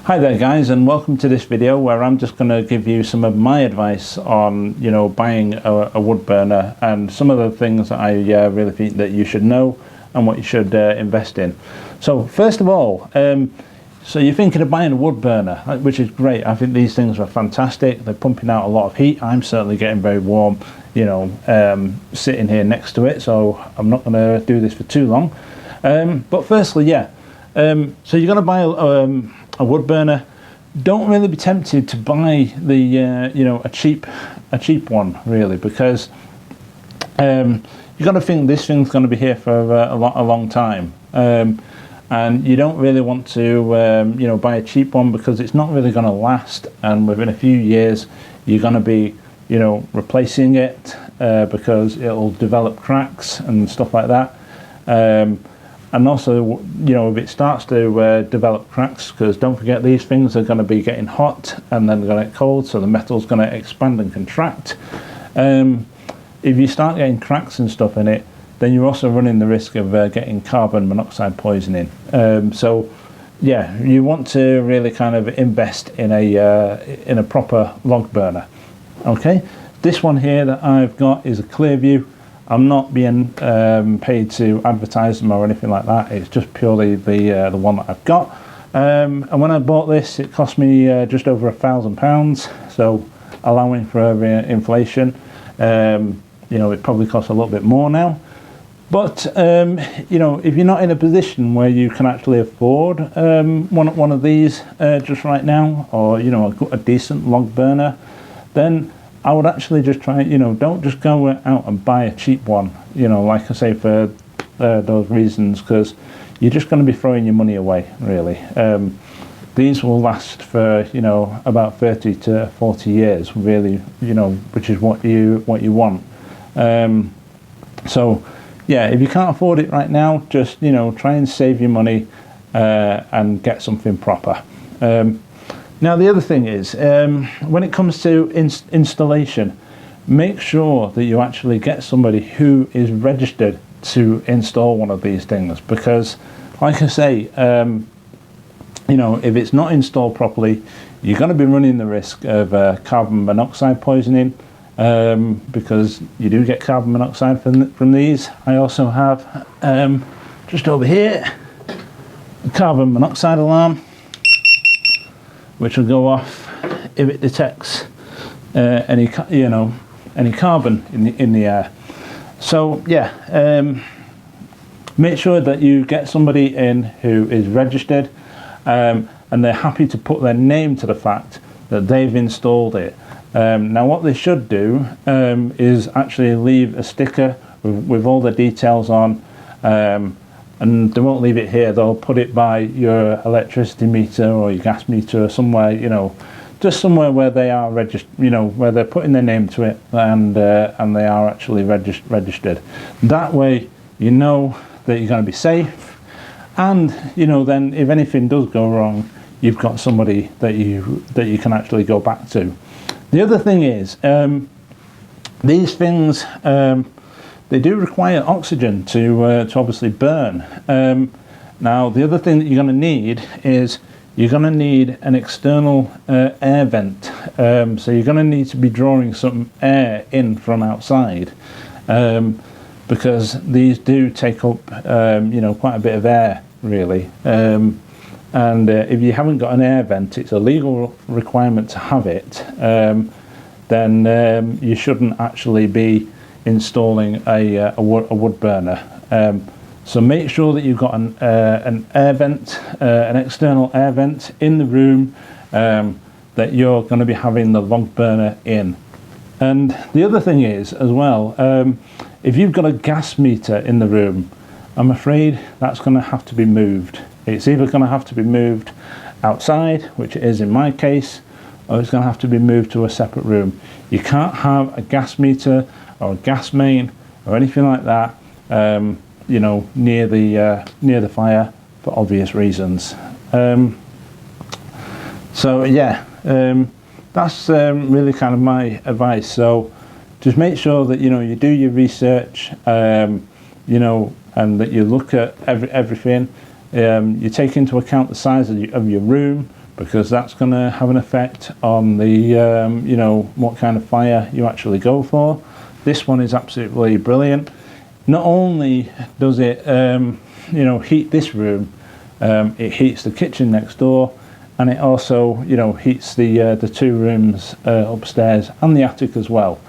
Hi there guys, and welcome to this video where I'm just going to give you some of my advice on buying a wood burner and some of the things that I really think that you should know and what you should invest in. So first of all, so you're thinking of buying a wood burner, which is great. I think these things are fantastic. They're pumping out a lot of heat. I'm certainly getting very warm, sitting here next to it, so I'm not going to do this for too long. But firstly, so you're going to buy a wood burner. Don't really be tempted to buy the a cheap one, really, because you've got to think this thing's going to be here for a long time, and you don't really want to buy a cheap one because it's not really going to last, and within a few years you're going to be replacing it because it'll develop cracks and stuff like that. And also, if it starts to develop cracks, because don't forget these things are going to be getting hot and then they're going to get cold, so the metal's going to expand and contract. If you start getting cracks and stuff in it, then you're also running the risk of getting carbon monoxide poisoning. So yeah, you want to really kind of invest in a proper log burner. Okay, this one here that I've got is a Clearview. I'm not being paid to advertise them or anything like that. It's just purely the one that I've got. And when I bought this, it cost me just over £1,000. So allowing for inflation, it probably costs a little bit more now. But if you're not in a position where you can actually afford one of these just right now, or a decent log burner, then I would actually just try, don't just go out and buy a cheap one, like I say, for those reasons, because you're just going to be throwing your money away, really. These will last for, about 30 to 40 years, really, which is what you want. So, yeah, if you can't afford it right now, just, try and save your money and get something proper. Now the other thing is, when it comes to installation, make sure that you actually get somebody who is registered to install one of these things, because like I say, if it's not installed properly, you're going to be running the risk of carbon monoxide poisoning, because you do get carbon monoxide from these. I also have, just over here, a carbon monoxide alarm, which will go off if it detects any carbon in the air. So yeah, make sure that you get somebody in who is registered, and they're happy to put their name to the fact that they've installed it. Now what they should do is actually leave a sticker with all the details on, and they won't leave it here. They'll put it by your electricity meter or your gas meter or somewhere, just somewhere where they are registered, where they're putting their name to it, and they are actually registered. That way, you know that you're going to be safe, and then if anything does go wrong, you've got somebody that you can actually go back to. The other thing is, these things, they do require oxygen to obviously burn. Now the other thing that you're going to need is you're going to need an external air vent. So you're going to need to be drawing some air in from outside, because these do take up quite a bit of air, really. And if you haven't got an air vent, it's a legal requirement to have it. Then you shouldn't actually be installing a wood burner. So make sure that you've got an air vent, an external air vent in the room that you're going to be having the log burner in. And the other thing is as well, if you've got a gas meter in the room, I'm afraid that's going to have to be moved. It's either going to have to be moved outside, which it is in my case, or it's going to have to be moved to a separate room. You can't have a gas meter or a gas main or anything like that, near the fire, for obvious reasons. So yeah, that's really kind of my advice. So just make sure that you do your research, and that you look at everything. You take into account the size of your room, because that's going to have an effect on the you know, what kind of fire you actually go for. This one is absolutely brilliant. Not only does it you know, heat this room, it heats the kitchen next door, and it also, you know, heats the 2 rooms upstairs and the attic as well.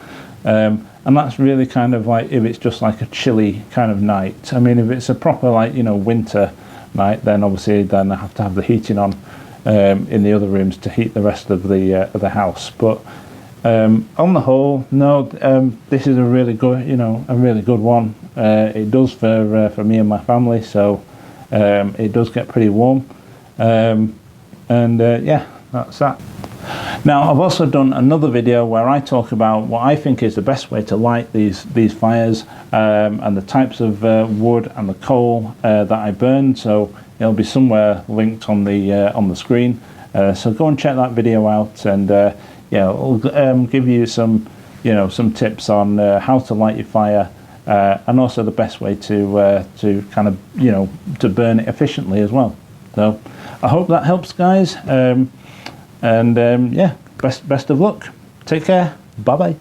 And that's really kind of like if it's just like a chilly kind of night. I mean, if it's a proper, like, you know, winter night, then obviously then I have to have the heating on in the other rooms to heat the rest of the house. But on the whole, no, this is a really good, you know, a really good one. It does for me and my family, so it does get pretty warm. Yeah, that's that. Now, I've also done another video where I talk about what I think is the best way to light these fires, and the types of wood and the coal that I burn. So it'll be somewhere linked on the screen. So go and check that video out, and yeah, it'll give you some, you know, some tips on how to light your fire, and also the best way to kind of, you know, to burn it efficiently as well. So I hope that helps, guys. Yeah, best of luck. Take care. Bye bye.